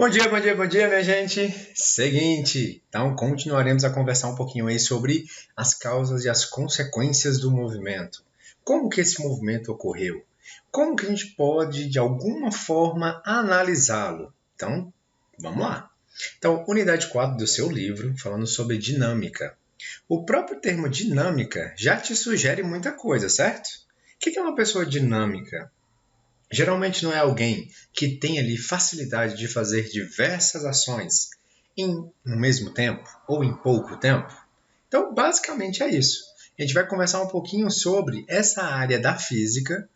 Bom dia, minha gente. Seguinte, então continuaremos a conversar um pouquinho aí sobre as causas e as consequências do movimento. Como que esse movimento ocorreu? Como que a gente pode, de alguma forma, analisá-lo? Então, vamos lá. Então, unidade 4 do seu livro, falando sobre dinâmica. O próprio termo dinâmica já te sugere muita coisa, certo? O que é uma pessoa dinâmica? Geralmente não é alguém que tem ali facilidade de fazer diversas ações no mesmo tempo ou em pouco tempo. Então, basicamente é isso. A gente vai conversar um pouquinho sobre essa área da física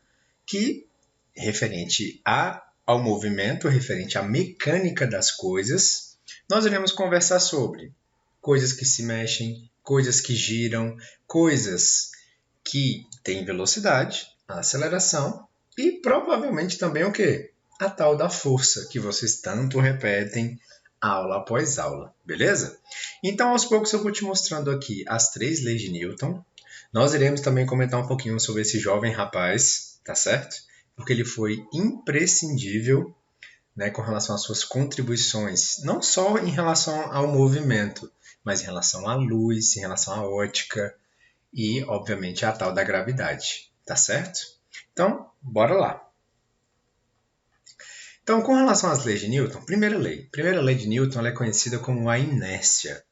que, referente ao movimento, referente à mecânica das coisas, nós iremos conversar sobre coisas que se mexem, coisas que giram, coisas que têm velocidade, aceleração e provavelmente também o quê? A tal da força que vocês tanto repetem aula após aula, beleza? Então, aos poucos eu vou te mostrando aqui as 3 leis de Newton. Nós iremos também comentar um pouquinho sobre esse jovem rapaz, tá certo? Porque ele foi imprescindível, né, com relação às suas contribuições, não só em relação ao movimento, mas em relação à luz, em relação à ótica e, obviamente, à tal da gravidade, tá certo? Então, bora lá. Então, com relação às leis de Newton, primeira lei de Newton ela é conhecida como a inércia.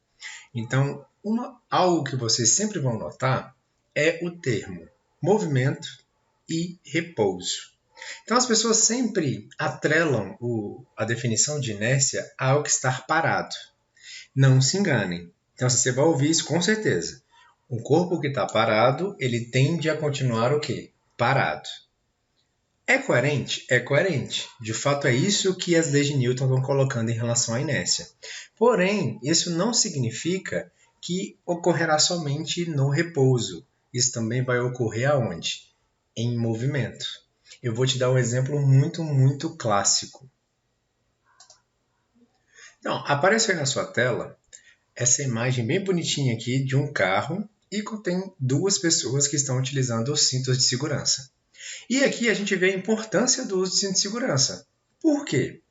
Então, algo que vocês sempre vão notar é o termo movimento e repouso. Então, as pessoas sempre atrelam a definição de inércia ao que estar parado. Não se enganem. Então, você vai ouvir isso com certeza. Um corpo que está parado, ele tende a continuar o quê? Parado. É coerente? É coerente. De fato, é isso que as leis de Newton estão colocando em relação à inércia. Porém, isso não significa que ocorrerá somente no repouso. Isso também vai ocorrer aonde? Em movimento. Eu vou te dar um exemplo muito clássico. Então, aparece aí na sua tela essa imagem bem bonitinha aqui de um carro e contém 2 pessoas que estão utilizando os cintos de segurança. E aqui a gente vê a importância do uso de cinto de segurança. Por quê?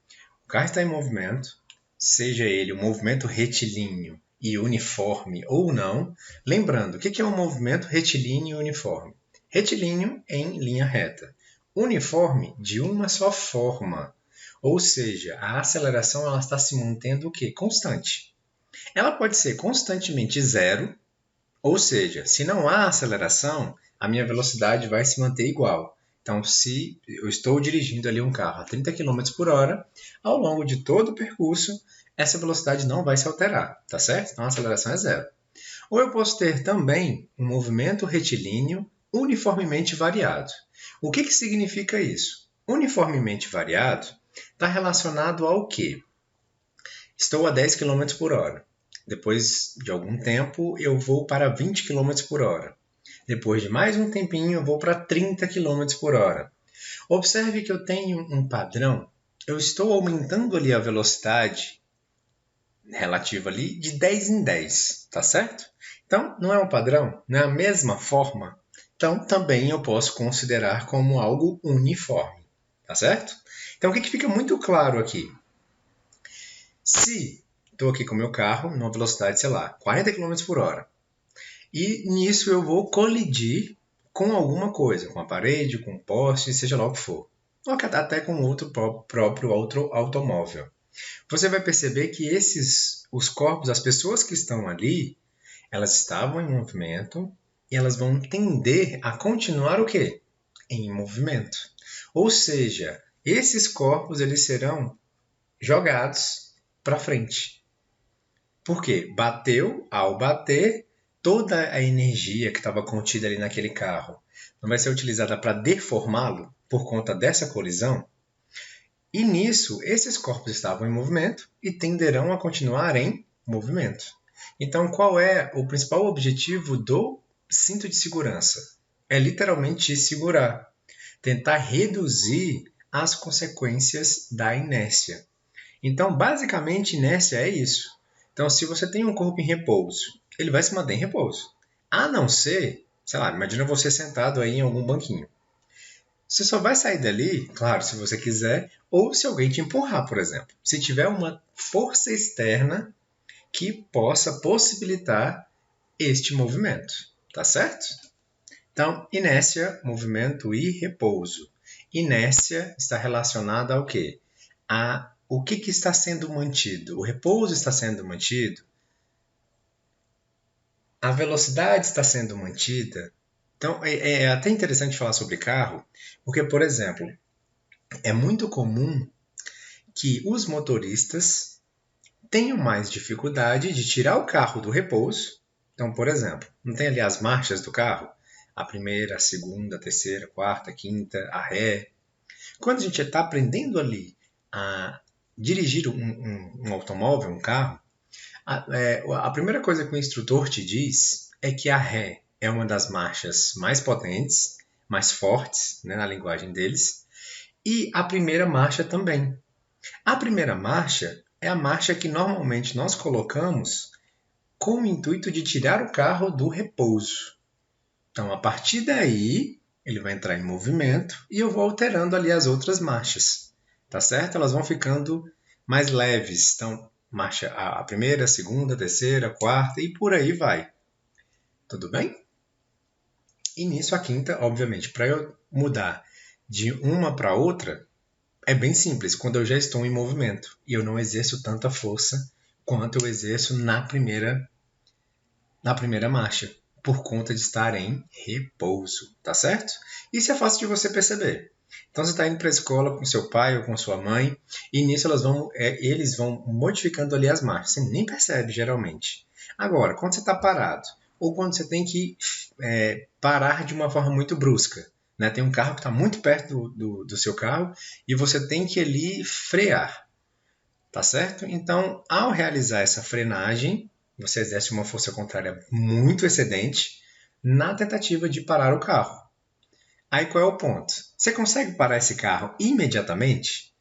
O carro está em movimento, seja ele um movimento retilíneo e uniforme ou não. Lembrando, o que é um movimento retilíneo e uniforme? Retilíneo em linha reta. Uniforme de uma só forma. Ou seja, a aceleração ela está se mantendo o quê? Constante. Ela pode ser constantemente zero, ou seja, se não há aceleração, a minha velocidade vai se manter igual. Então, se eu estou dirigindo ali um carro a 30 km por hora, ao longo de todo o percurso, essa velocidade não vai se alterar, tá certo? Então, a aceleração é zero. Ou eu posso ter também um movimento retilíneo uniformemente variado. O que significa isso? Uniformemente variado está relacionado ao quê? Estou a 10 km por hora. Depois de algum tempo, eu vou para 20 km por hora. Depois de mais um tempinho, eu vou para 30 km por hora. Observe que eu tenho um padrão. Eu estou aumentando ali a velocidade relativa ali de 10 em 10, tá certo? Então, não é um padrão, não é a mesma forma. Então, também eu posso considerar como algo uniforme, tá certo? Então, o que fica muito claro aqui? Se estou aqui com o meu carro, numa velocidade, sei lá, 40 km por hora, e nisso eu vou colidir com alguma coisa, com a parede, com um poste, seja lá o que for, ou até com outro próprio outro automóvel. Você vai perceber que os corpos, as pessoas que estão ali, elas estavam em movimento e elas vão tender a continuar o quê? Em movimento. Ou seja, esses corpos eles serão jogados para frente. Por quê? Ao bater, toda a energia que estava contida ali naquele carro não vai ser utilizada para deformá-lo por conta dessa colisão. E nisso, esses corpos estavam em movimento e tenderão a continuar em movimento. Então, qual é o principal objetivo do cinto de segurança? É literalmente segurar, tentar reduzir as consequências da inércia. Então, basicamente, inércia é isso. Então, se você tem um corpo em repouso, ele vai se manter em repouso. A não ser, sei lá, imagina você sentado aí em algum banquinho. Você só vai sair dali, claro, se você quiser, ou se alguém te empurrar, por exemplo. Se tiver uma força externa que possa possibilitar este movimento, tá certo? Então, inércia, movimento e repouso. Inércia está relacionada ao quê? A o que está sendo mantido? O repouso está sendo mantido? A velocidade está sendo mantida? Então, é até interessante falar sobre carro, porque, por exemplo, é muito comum que os motoristas tenham mais dificuldade de tirar o carro do repouso. Então, por exemplo, não tem ali as marchas do carro? A primeira, a segunda, a terceira, a quarta, a quinta, a ré. Quando a gente está aprendendo ali a dirigir um automóvel, um carro, a primeira coisa que o instrutor te diz é que a ré é uma das marchas mais potentes, mais fortes, né, na linguagem deles, e a primeira marcha também. A primeira marcha é a marcha que normalmente nós colocamos com o intuito de tirar o carro do repouso. Então, a partir daí, ele vai entrar em movimento e eu vou alterando ali as outras marchas, tá certo? Elas vão ficando mais leves. Então, marcha a primeira, a segunda, a terceira, a quarta e por aí vai. Tudo bem? E nisso a quinta, obviamente, para eu mudar de uma para outra, é bem simples, quando eu já estou em movimento e eu não exerço tanta força quanto eu exerço na primeira marcha, por conta de estar em repouso, tá certo? Isso é fácil de você perceber. Então você está indo para a escola com seu pai ou com sua mãe e nisso eles vão modificando ali as marchas. Você nem percebe geralmente. Agora, quando você está parado ou quando você tem que parar de uma forma muito brusca, né? Tem um carro que está muito perto do seu carro e você tem que ali frear, tá certo? Então, ao realizar essa frenagem, você exerce uma força contrária muito excedente na tentativa de parar o carro. Aí qual é o ponto? Você consegue parar esse carro imediatamente?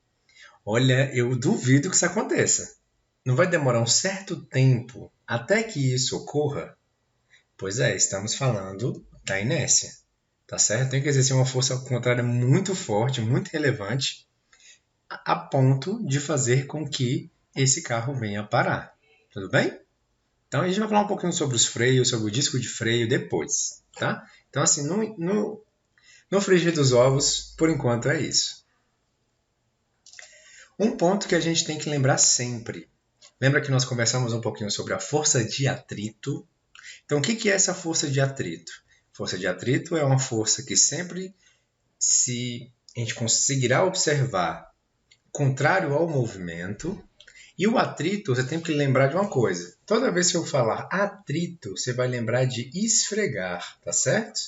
Olha, eu duvido que isso aconteça. Não vai demorar um certo tempo até que isso ocorra? Pois é, estamos falando da inércia, tá certo? Tem que exercer uma força contrária muito forte, muito relevante, a ponto de fazer com que esse carro venha parar. Tudo bem? Então a gente vai falar um pouquinho sobre os freios, sobre o disco de freio depois, tá? Então assim, no frigir dos ovos, por enquanto é isso. Um ponto que a gente tem que lembrar sempre. Lembra que nós conversamos um pouquinho sobre a força de atrito? Então o que é essa força de atrito? Força de atrito é uma força que sempre, se a gente conseguirá observar contrário ao movimento. E o atrito, você tem que lembrar de uma coisa. Toda vez que eu falar atrito, você vai lembrar de esfregar, tá certo?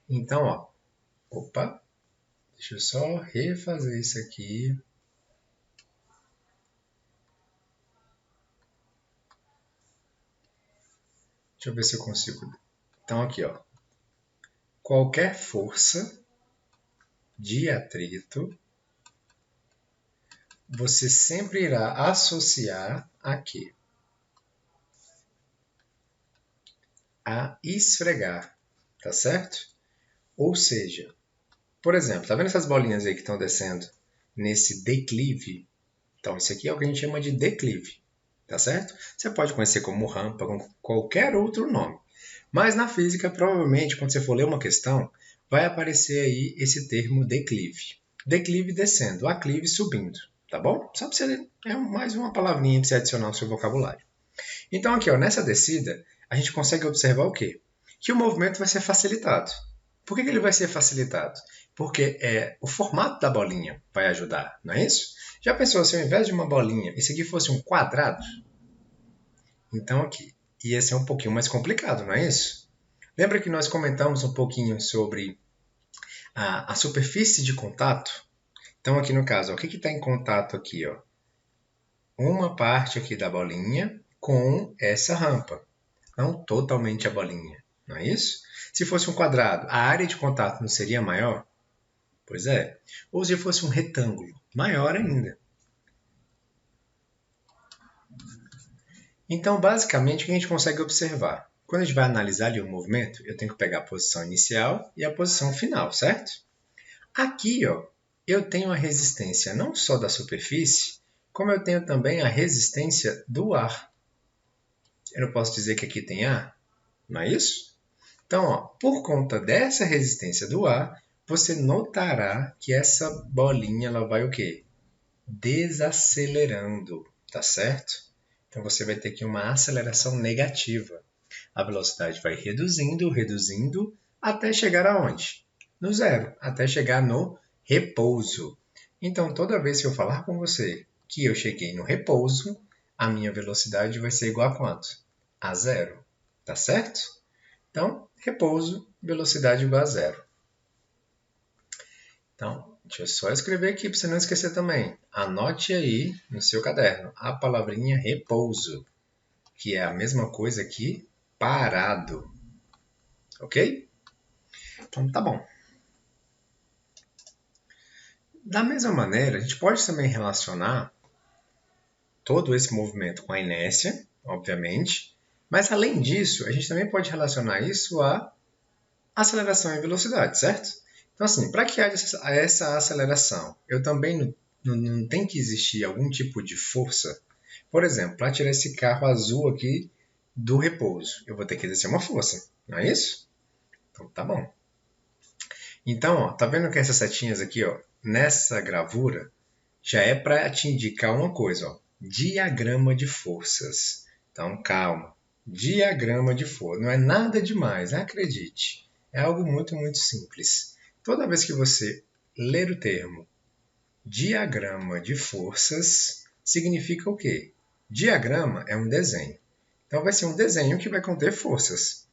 Então, ó. Opa. Deixa eu só refazer isso aqui. Deixa eu ver se eu consigo. Então, aqui, ó. Qualquer força de atrito, você sempre irá associar a quê? A esfregar, tá certo? Ou seja, por exemplo, tá vendo essas bolinhas aí que estão descendo nesse declive? Então, isso aqui é o que a gente chama de declive, tá certo? Você pode conhecer como rampa, com qualquer outro nome. Mas na física, provavelmente, quando você for ler uma questão, vai aparecer aí esse termo declive. Declive descendo, aclive subindo, tá bom? Só para você, é mais uma palavrinha para você adicionar ao seu vocabulário. Então aqui, ó, nessa descida, a gente consegue observar o quê? Que o movimento vai ser facilitado. Por que ele vai ser facilitado? Porque o formato da bolinha vai ajudar, não é isso? Já pensou se ao invés de uma bolinha, isso aqui fosse um quadrado? Então aqui, ia ser um pouquinho mais complicado, não é isso? Lembra que nós comentamos um pouquinho sobre a superfície de contato? Então aqui no caso, ó, o que está em contato aqui? Ó? Uma parte aqui da bolinha com essa rampa. Não totalmente a bolinha, não é isso? Se fosse um quadrado, a área de contato não seria maior? Pois é. Ou se fosse um retângulo, maior ainda. Então, basicamente, o que a gente consegue observar? Quando a gente vai analisar ali o movimento, eu tenho que pegar a posição inicial e a posição final, certo? Aqui, ó, eu tenho a resistência não só da superfície, como eu tenho também a resistência do ar. Eu não posso dizer que aqui tem ar, não é isso? Então, ó, por conta dessa resistência do ar, você notará que essa bolinha ela vai o quê? Desacelerando, tá certo? Então você vai ter aqui uma aceleração negativa. A velocidade vai reduzindo, reduzindo, até chegar aonde? No zero, até chegar no repouso. Então, toda vez que eu falar com você que eu cheguei no repouso, a minha velocidade vai ser igual a quanto? A zero, tá certo? Então, repouso, velocidade igual a zero. Então, deixa eu só escrever aqui para você não esquecer também. Anote aí no seu caderno a palavrinha repouso, que é a mesma coisa que parado. Ok? Então, tá bom. Da mesma maneira, a gente pode também relacionar todo esse movimento com a inércia, obviamente, mas além disso, a gente também pode relacionar isso à aceleração e velocidade, certo? Então, assim, para que haja essa aceleração, eu também não tem que existir algum tipo de força. Por exemplo, para tirar esse carro azul aqui do repouso, eu vou ter que exercer uma força, não é isso? Então, tá bom. Então, ó, tá vendo que essas setinhas aqui, ó, nessa gravura, já é para te indicar uma coisa, ó, diagrama de forças. Então, calma. Diagrama de força. Não é nada demais, acredite. É algo muito, muito simples. Toda vez que você ler o termo diagrama de forças, significa o quê? Diagrama é um desenho. Então, vai ser um desenho que vai conter forças.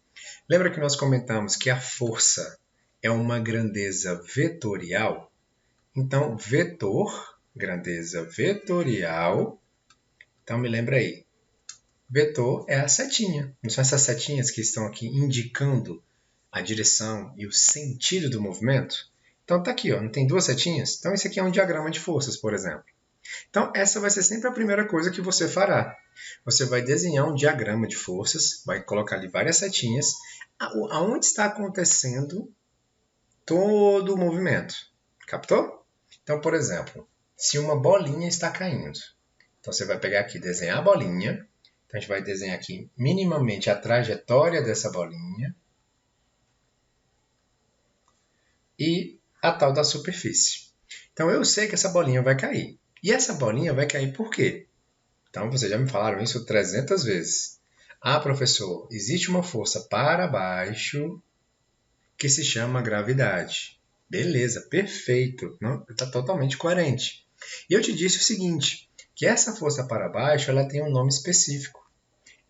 Lembra que nós comentamos que a força é uma grandeza vetorial? Então, vetor, grandeza vetorial. Então, me lembra aí. Vetor é a setinha. Não são essas setinhas que estão aqui indicando a direção e o sentido do movimento? Então, tá aqui, ó, não tem duas setinhas? Então, esse aqui é um diagrama de forças, por exemplo. Então, essa vai ser sempre a primeira coisa que você fará. Você vai desenhar um diagrama de forças, vai colocar ali várias setinhas, aonde está acontecendo todo o movimento. Captou? Então, por exemplo, se uma bolinha está caindo, então você vai pegar aqui, desenhar a bolinha. Então, a gente vai desenhar aqui minimamente a trajetória dessa bolinha e a tal da superfície. Então, eu sei que essa bolinha vai cair. E essa bolinha vai cair por quê? Então, vocês já me falaram isso 300 vezes. Ah, professor, existe uma força para baixo que se chama gravidade. Beleza, perfeito. Está totalmente coerente. E eu te disse o seguinte, que essa força para baixo ela tem um nome específico.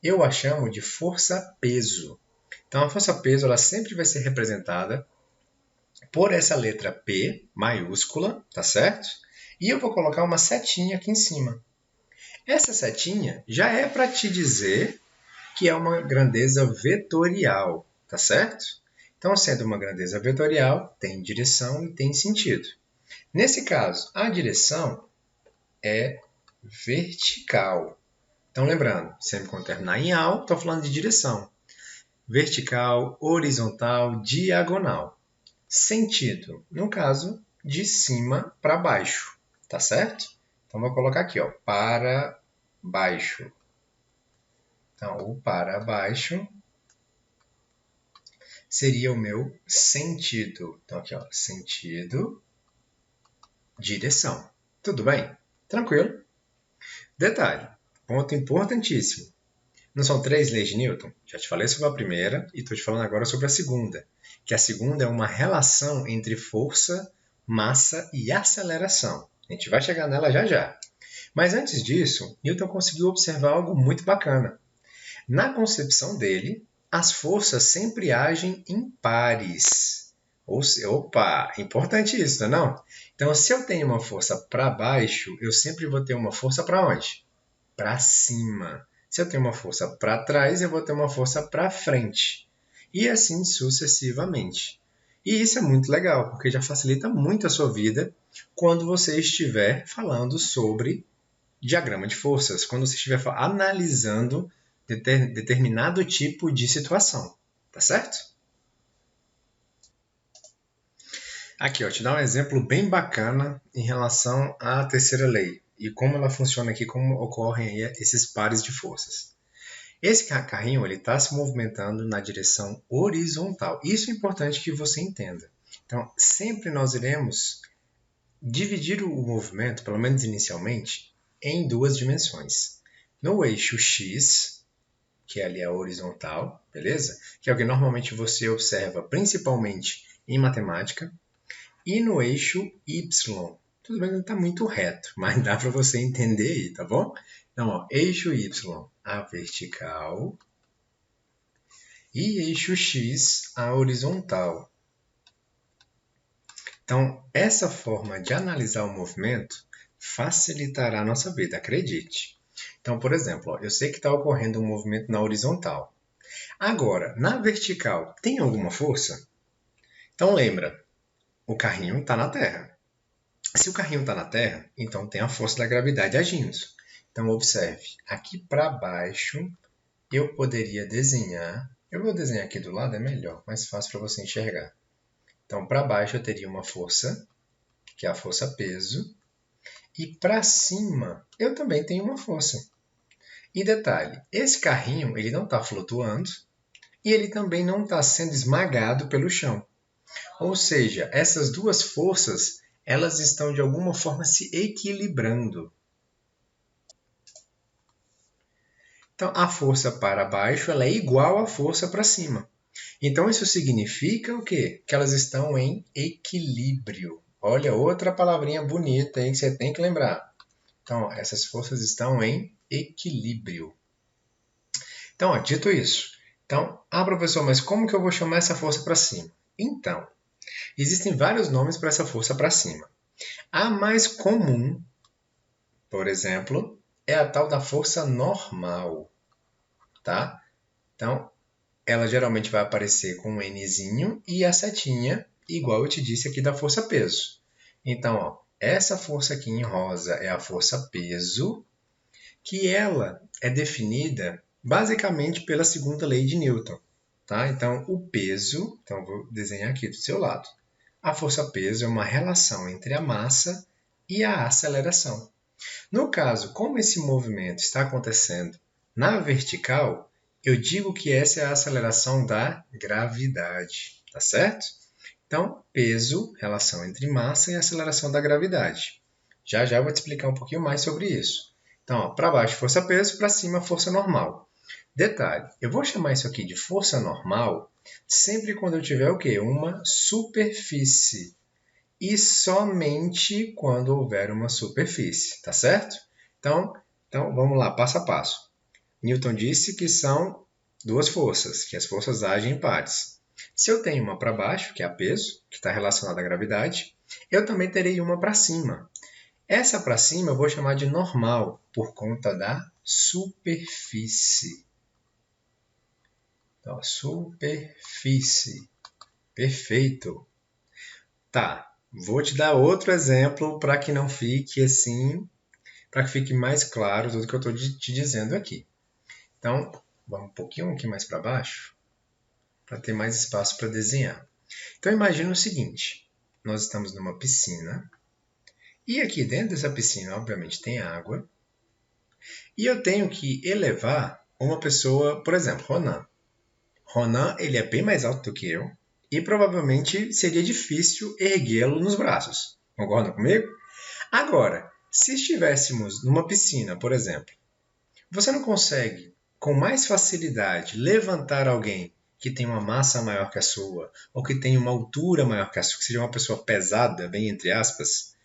Eu a chamo de força-peso. Então, a força-peso ela sempre vai ser representada por essa letra P maiúscula, tá certo? E eu vou colocar uma setinha aqui em cima. Essa setinha já é para te dizer que é uma grandeza vetorial, tá certo? Então, sendo uma grandeza vetorial, tem direção e tem sentido. Nesse caso, a direção é vertical. Então, lembrando, sempre quando terminar em al, estou falando de direção. Vertical, horizontal, diagonal. Sentido, no caso, de cima para baixo, tá certo? Então, vou colocar aqui, ó, para baixo. Então, o para baixo seria o meu sentido. Então, aqui, ó, sentido, direção. Tudo bem? Tranquilo? Detalhe, ponto importantíssimo. Não são 3 leis de Newton? Já te falei sobre a primeira e estou te falando agora sobre a segunda. Que a segunda é uma relação entre força, massa e aceleração. A gente vai chegar nela já já. Mas antes disso, Newton conseguiu observar algo muito bacana. Na concepção dele, as forças sempre agem em pares. Opa, importante isso, não é? Então, se eu tenho uma força para baixo, eu sempre vou ter uma força para onde? Para cima. Se eu tenho uma força para trás, eu vou ter uma força para frente. E assim sucessivamente. E isso é muito legal, porque já facilita muito a sua vida quando você estiver falando sobre diagrama de forças, quando você estiver analisando determinado tipo de situação. Tá certo? Aqui, ó, te dar um exemplo bem bacana em relação à terceira lei e como ela funciona aqui, como ocorrem aí esses pares de forças. Esse carrinho ele está se movimentando na direção horizontal. Isso é importante que você entenda. Então, sempre nós iremos dividir o movimento, pelo menos inicialmente, em duas dimensões. No eixo X, que ali é a horizontal, beleza? Que é o que normalmente você observa principalmente em matemática. E no eixo Y. Tudo bem que não está muito reto, mas dá para você entender aí, tá bom? Então, ó, eixo Y, a vertical, e eixo X, a horizontal. Então, essa forma de analisar o movimento facilitará a nossa vida, acredite. Então, por exemplo, ó, eu sei que está ocorrendo um movimento na horizontal. Agora, na vertical, tem alguma força? Então, lembra, o carrinho está na Terra. Se o carrinho está na Terra, então tem a força da gravidade agindo. Então, observe, aqui para baixo eu poderia desenhar. Eu vou desenhar aqui do lado, é melhor, mais fácil para você enxergar. Então, para baixo eu teria uma força, que é a força peso, e para cima eu também tenho uma força. E detalhe, esse carrinho ele não está flutuando e ele também não está sendo esmagado pelo chão. Ou seja, essas duas forças elas estão de alguma forma se equilibrando. Então, a força para baixo ela é igual à força para cima. Então, isso significa o quê? Que elas estão em equilíbrio. Olha, outra palavrinha bonita aí que você tem que lembrar. Então, essas forças estão em equilíbrio. Então, ó, dito isso. Então, professor, mas como que eu vou chamar essa força para cima? Então, existem vários nomes para essa força para cima. A mais comum, por exemplo, é a tal da força normal, tá? Então, ela geralmente vai aparecer com um Nzinho e a setinha, igual eu te disse aqui da força peso. Então, ó, essa força aqui em rosa é a força peso, que ela é definida basicamente pela segunda lei de Newton. Tá? Então, o peso, então vou desenhar aqui do seu lado. A força peso é uma relação entre a massa e a aceleração. No caso, como esse movimento está acontecendo na vertical, eu digo que essa é a aceleração da gravidade, tá certo? Então, peso, relação entre massa e aceleração da gravidade. Já já eu vou te explicar um pouquinho mais sobre isso. Então, para baixo força peso, para cima força normal. Detalhe, eu vou chamar isso aqui de força normal sempre quando eu tiver o quê? Uma superfície. E somente quando houver uma superfície, tá certo? Então vamos lá, passo a passo. Newton disse que são duas forças, que as forças agem em pares. Se eu tenho uma para baixo, que é a peso, que está relacionada à gravidade, eu também terei uma para cima. Essa para cima eu vou chamar de normal, por conta da superfície. Então, superfície. Perfeito. Tá, vou te dar outro exemplo para que não fique assim, para que fique mais claro tudo que eu estou te dizendo aqui. Então, vamos um pouquinho aqui mais para baixo, para ter mais espaço para desenhar. Então, imagine o seguinte, nós estamos numa piscina, e aqui dentro dessa piscina, obviamente, tem água, e eu tenho que elevar uma pessoa, por exemplo, Ronan. Ronan, ele é bem mais alto do que eu, e provavelmente seria difícil erguê-lo nos braços. Concordam comigo? Agora, se estivéssemos numa piscina, por exemplo, você não consegue, com mais facilidade, levantar alguém que tem uma massa maior que a sua, ou que tem uma altura maior que a sua, que seja uma pessoa pesada, bem entre aspas.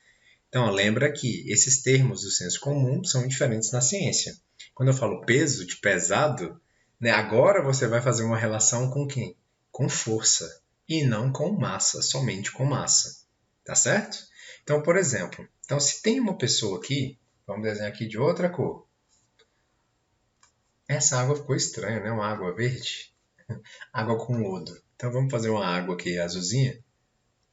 Então, lembra que esses termos do senso comum são diferentes na ciência. Quando eu falo peso, de pesado, né, agora você vai fazer uma relação com quem? Com força, e não com massa, somente com massa. Tá certo? Então, por exemplo, se tem uma pessoa aqui, vamos desenhar aqui de outra cor. Essa água ficou estranha, né? Uma água verde. Água com lodo. Então vamos fazer uma água aqui azulzinha.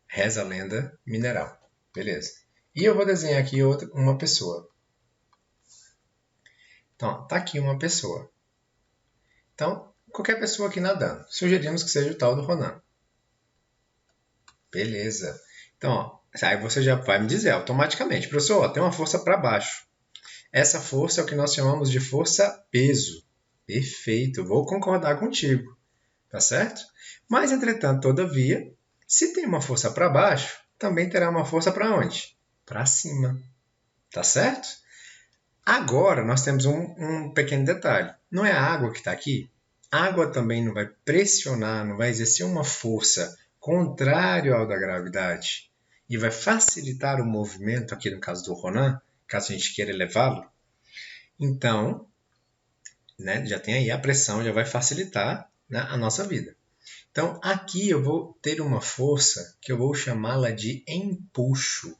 Reza a lenda mineral. Beleza. E eu vou desenhar aqui uma pessoa. Então, tá aqui uma pessoa. Então, qualquer pessoa aqui nadando. Sugerimos que seja o tal do Ronan. Beleza. Então, ó, aí você já vai me dizer automaticamente, professor, ó, tem uma força para baixo. Essa força é o que nós chamamos de força-peso. Perfeito, vou concordar contigo, tá certo? Mas, entretanto, todavia, se tem uma força para baixo, também terá uma força para onde? Para cima, tá certo? Agora, nós temos um pequeno detalhe. Não é a água que está aqui? A água também não vai pressionar, não vai exercer uma força contrária ao da gravidade e vai facilitar o movimento, aqui no caso do Ronan, caso a gente queira elevá-lo. Então, né, já tem aí a pressão, já vai facilitar, né, a nossa vida. Então, aqui eu vou ter uma força que eu vou chamá-la de empuxo.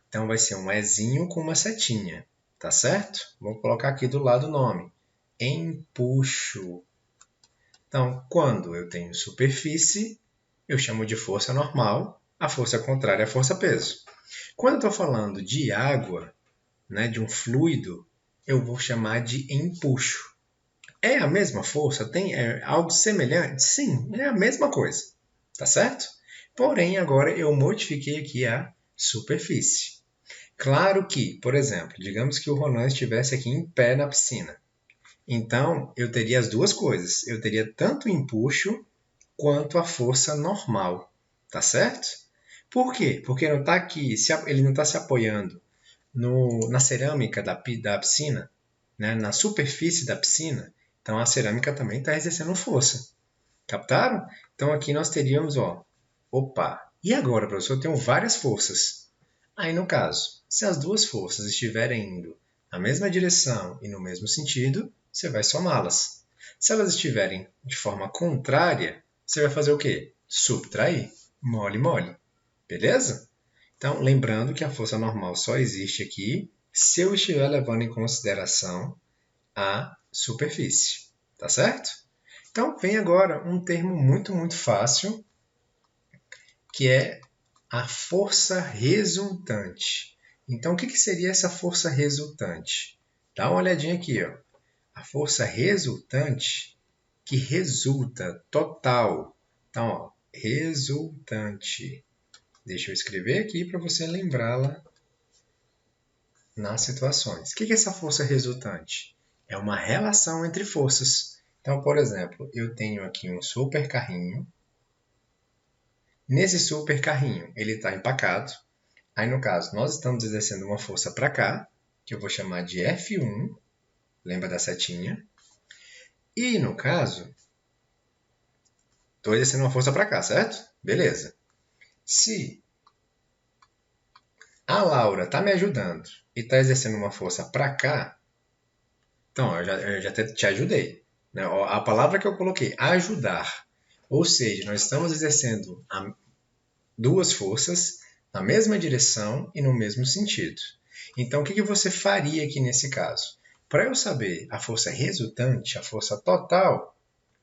Então, vai ser um Ezinho com uma setinha, tá certo? Vou colocar aqui do lado o nome, empuxo. Então, quando eu tenho superfície, eu chamo de força normal, a força contrária é a força-peso. Quando eu estou falando de água, né, de um fluido, eu vou chamar de empuxo. É a mesma força? Tem algo semelhante? Sim, é a mesma coisa, tá certo? Porém, agora eu modifiquei aqui a superfície. Claro que, por exemplo, digamos que o Ronan estivesse aqui em pé na piscina. Então, eu teria as duas coisas. Eu teria tanto o empuxo quanto a força normal, tá certo? Por quê? Porque não tá aqui, ele não está se apoiando na cerâmica da piscina, né? Na superfície da piscina. Então, a cerâmica também está exercendo força. Captaram? Então, aqui nós teríamos, ó, opa, e agora, professor, eu tenho várias forças. Aí, no caso, se as duas forças estiverem indo na mesma direção e no mesmo sentido, você vai somá-las. Se elas estiverem de forma contrária, você vai fazer o quê? Subtrair. Mole, mole. Beleza? Então, lembrando que a força normal só existe aqui se eu estiver levando em consideração a superfície. Tá certo? Então, vem agora um termo muito, muito fácil, que é a força resultante. Então, o que seria essa força resultante? Dá uma olhadinha aqui, ó. A força resultante, que resulta, total. Então, ó, resultante. Deixa eu escrever aqui para você lembrá-la nas situações. O que é essa força resultante? É uma relação entre forças. Então, por exemplo, eu tenho aqui um super carrinho. Nesse super carrinho, ele está empacado. Aí, no caso, nós estamos exercendo uma força para cá, que eu vou chamar de F1. Lembra da setinha? E, no caso, estou exercendo uma força para cá, certo? Beleza. Se a Laura está me ajudando e está exercendo uma força para cá, então eu já te ajudei. Né? A palavra que eu coloquei, ajudar. Ou seja, nós estamos exercendo duas forças na mesma direção e no mesmo sentido. Então, o que você faria aqui nesse caso? Para eu saber a força resultante, a força total,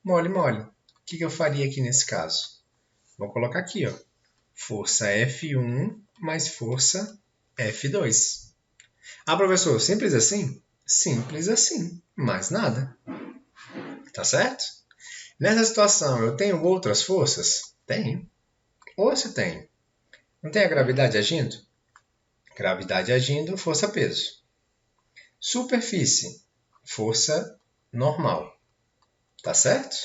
mole, mole. O que eu faria aqui nesse caso? Vou colocar aqui, ó, força F1 mais força F2. Ah, professor, simples assim? Simples assim, mais nada. Tá certo? Nessa situação, eu tenho outras forças? Tenho. Ou se tenho? Não tem a gravidade agindo? Gravidade agindo, força-peso. Superfície, força normal. Tá certo?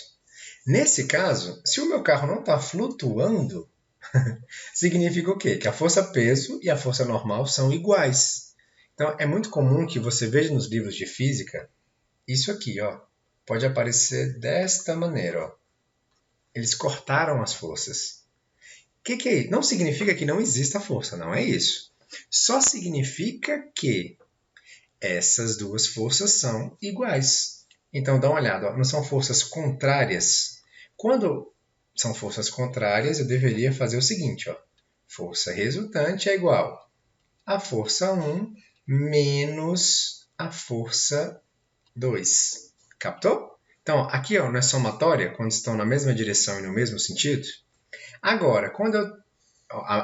Nesse caso, se o meu carro não está flutuando, significa o quê? Que a força-peso e a força normal são iguais. Então, é muito comum que você veja nos livros de física isso aqui, ó. Pode aparecer desta maneira, ó. Eles cortaram as forças. O que é isso? Não significa que não exista força, não é isso. Só significa que essas duas forças são iguais. Então, dá uma olhada, ó. Não são forças contrárias. Quando são forças contrárias, eu deveria fazer o seguinte, ó. Força resultante é igual a força 1 menos a força 2. Captou? Então, aqui ó, não é somatória, quando estão na mesma direção e no mesmo sentido. Agora,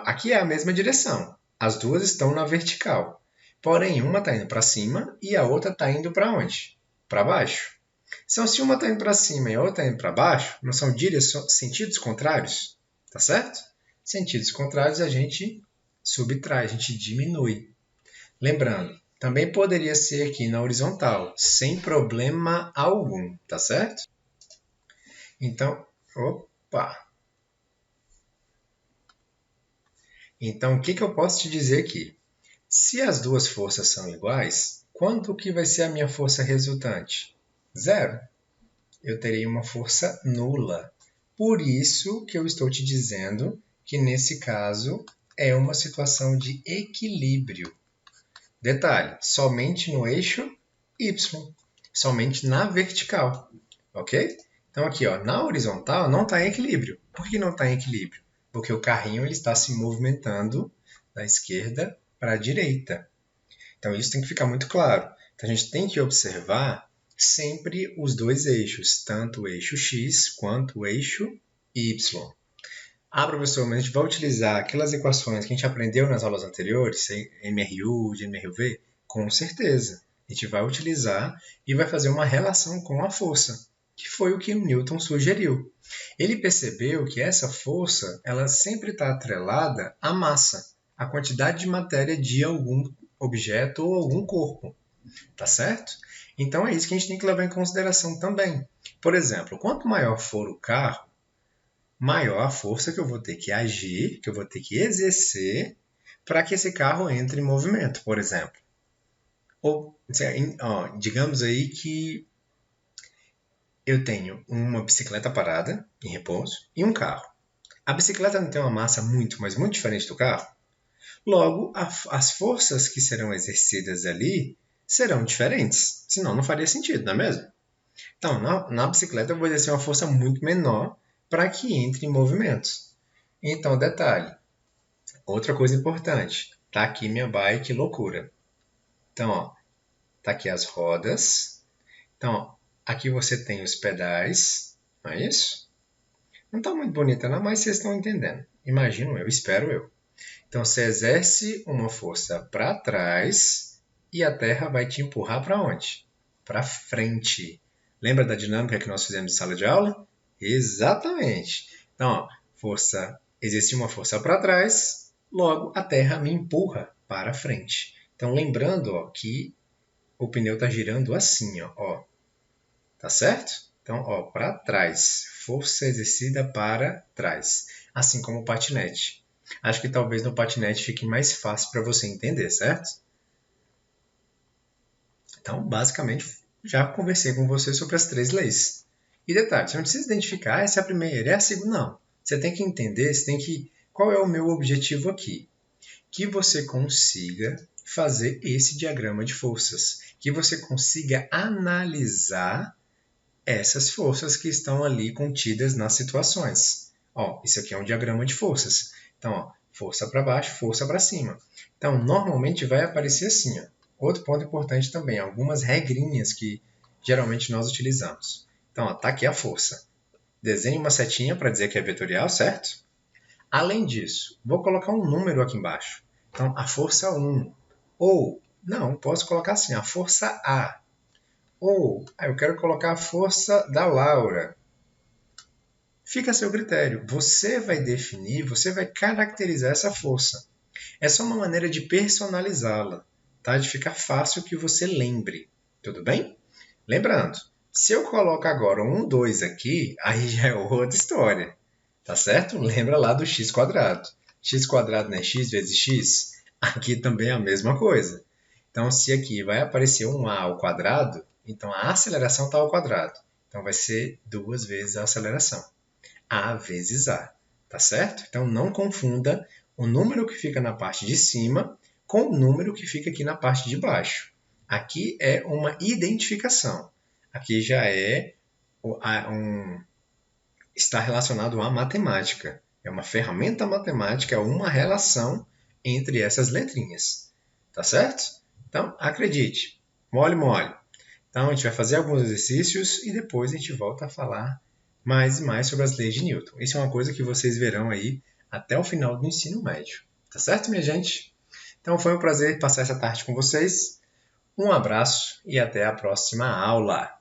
aqui é a mesma direção. As duas estão na vertical. Porém, uma está indo para cima e a outra está indo para onde? Para baixo. Então, se uma está indo para cima e a outra está indo para baixo, não são sentidos contrários? Tá certo? Sentidos contrários a gente subtrai, a gente diminui. Lembrando, também poderia ser aqui na horizontal, sem problema algum, tá certo? Então, opa! Então, o que eu posso te dizer aqui? Se as duas forças são iguais, quanto que vai ser a minha força resultante? Zero. Eu terei uma força nula. Por isso que eu estou te dizendo que, nesse caso, é uma situação de equilíbrio. Detalhe, somente no eixo Y, somente na vertical, ok? Então aqui, ó, na horizontal não está em equilíbrio. Por que não está em equilíbrio? Porque o carrinho ele está se movimentando da esquerda para a direita. Então isso tem que ficar muito claro. Então a gente tem que observar sempre os dois eixos, tanto o eixo X quanto o eixo Y. Ah, professor, mas a gente vai utilizar aquelas equações que a gente aprendeu nas aulas anteriores, MRU, de MRUV? Com certeza. A gente vai utilizar e vai fazer uma relação com a força, que foi o que o Newton sugeriu. Ele percebeu que essa força ela sempre está atrelada à massa, à quantidade de matéria de algum objeto ou algum corpo. Tá certo? Então é isso que a gente tem que levar em consideração também. Por exemplo, quanto maior for o carro, maior a força que eu vou ter que agir, que eu vou ter que exercer para que esse carro entre em movimento, por exemplo. Ou, digamos aí que eu tenho uma bicicleta parada, em repouso, e um carro. A bicicleta não tem uma massa muito, mas muito diferente do carro. Logo, as forças que serão exercidas ali serão diferentes. Senão, não faria sentido, não é mesmo? Então, na bicicleta, eu vou exercer uma força muito menor para que entre em movimentos. Então, detalhe. Outra coisa importante. Tá aqui minha bike loucura. Então, ó, tá aqui as rodas. Então, ó, aqui você tem os pedais. Não é isso? Não está muito bonita, não, mas vocês estão entendendo. Imagino eu, espero eu. Então, você exerce uma força para trás e a Terra vai te empurrar para onde? Para frente. Lembra da dinâmica que nós fizemos em sala de aula? Exatamente. Então, ó, exerci uma força para trás, logo a Terra me empurra para frente. Então, lembrando ó, que o pneu está girando assim, ó. Tá certo? Então, ó, para trás. Força exercida para trás. Assim como o patinete. Acho que talvez no patinete fique mais fácil para você entender, certo? Então, basicamente, já conversei com você sobre as 3 leis. E detalhe, você não precisa identificar essa é a primeira, é a segunda, não. Você tem que entender, qual é o meu objetivo aqui? Que você consiga fazer esse diagrama de forças, que você consiga analisar essas forças que estão ali contidas nas situações. Ó, isso aqui é um diagrama de forças. Então, ó, força para baixo, força para cima. Então, normalmente vai aparecer assim. Ó. Outro ponto importante também, algumas regrinhas que geralmente nós utilizamos. Então, ó, tá aqui a força. Desenhe uma setinha para dizer que é vetorial, certo? Além disso, vou colocar um número aqui embaixo. Então, a força 1. Ou, não, posso colocar assim, a força A. Ou, eu quero colocar a força da Laura. Fica a seu critério. Você vai definir, você vai caracterizar essa força. É só uma maneira de personalizá-la, tá? De ficar fácil que você lembre. Tudo bem? Lembrando, se eu coloco agora um 2 aqui, aí já é outra história. Tá certo? Lembra lá do x quadrado. X quadrado não é x vezes x? Aqui também é a mesma coisa. Então, se aqui vai aparecer um a ao quadrado, então a aceleração está ao quadrado. Então, vai ser 2 vezes a aceleração. A vezes A. Tá certo? Então, não confunda o número que fica na parte de cima com o número que fica aqui na parte de baixo. Aqui é uma identificação. Aqui já está relacionado à matemática. É uma ferramenta matemática, uma relação entre essas letrinhas. Tá certo? Então, acredite. Mole, mole. Então, a gente vai fazer alguns exercícios e depois a gente volta a falar mais e mais sobre as leis de Newton. Isso é uma coisa que vocês verão aí até o final do ensino médio. Tá certo, minha gente? Então, foi um prazer passar essa tarde com vocês. Um abraço e até a próxima aula.